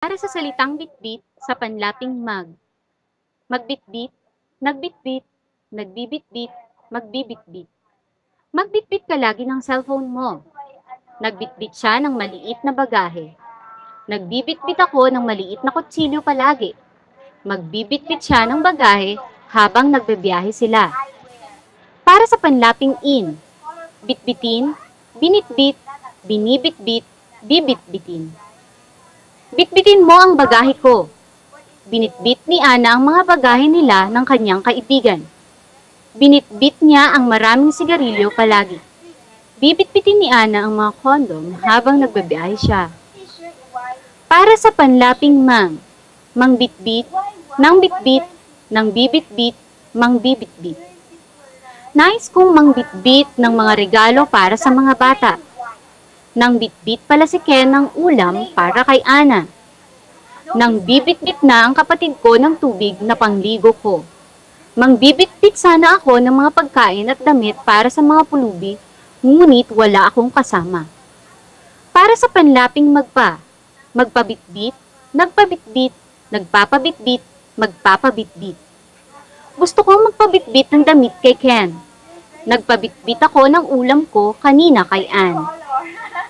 Para sa salitang bitbit sa panlaping mag. Magbitbit, nagbitbit, nagbibitbit, magbibitbit. Magbitbit ka lagi ng cellphone mo. Nagbitbit siya ng maliit na bagahe. Nagbibitbit ako ng maliit na kutsilyo palagi. Magbibitbit siya ng bagahe habang nagbebiyahe sila. Para sa panlaping in. Bitbitin, binitbit, binibitbit, bibitbitin. Bitbitin mo ang bagahe ko. Binitbit ni Ana ang mga bagahe nila ng kanyang kaibigan. Binitbit niya ang maraming sigarilyo palagi. Bibitbitin ni Ana ang mga kondom habang nagbabiyahe siya. Para sa panlaping mang. Mangbitbit, nang bitbit, nang bibitbit, mangbibitbit. Nais kong mangbitbit ng mga regalo para sa mga bata. Nang bitbit pala si Ken ng ulam para kay Ana. Nang bibitbit na ang kapatid ko ng tubig na pangligo ko. Mangbibitbit sana ako ng mga pagkain at damit para sa mga pulubi, ngunit wala akong kasama. Para sa panlaping magpa. Magpabitbit, nagpabitbit, nagpapabitbit, magpapabitbit. Gusto kong magpabitbit ng damit kay Ken. Nagpabitbit ako ng ulam ko kanina kay Ann.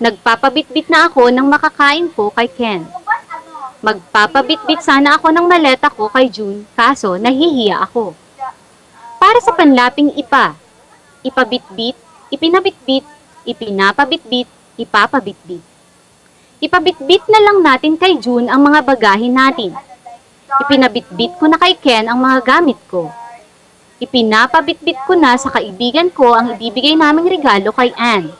Nagpapabitbit na ako ng makakain ko kay Ken. Magpapabitbit sana ako ng maleta ko kay June, kaso nahihiya ako. Para sa panlaping ipa. Ipabitbit, ipinabitbit, ipinapabitbit, ipapabitbit. Ipabitbit na lang natin kay June ang mga bagahin natin. Ipinabitbit ko na kay Ken ang mga gamit ko. Ipinapabitbit ko na sa kaibigan ko ang ibibigay naming regalo kay Ann.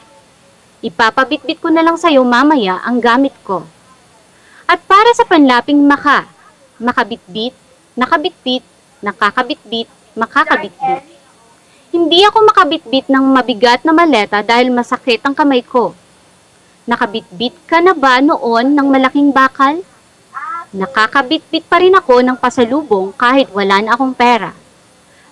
Ipapabitbit ko na lang sa'yo mamaya ang gamit ko. At para sa panlaping maka, makabitbit, nakabitbit, nakakabitbit, makakabitbit. Hindi ako makabitbit ng mabigat na maleta dahil masakit ang kamay ko. Nakabitbit ka na ba noon ng malaking bakal? Nakakabitbit pa rin ako ng pasalubong kahit wala na akong pera.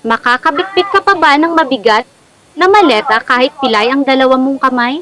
Makakabitbit ka pa ba ng mabigat na maleta kahit pilay ang dalawa mong kamay?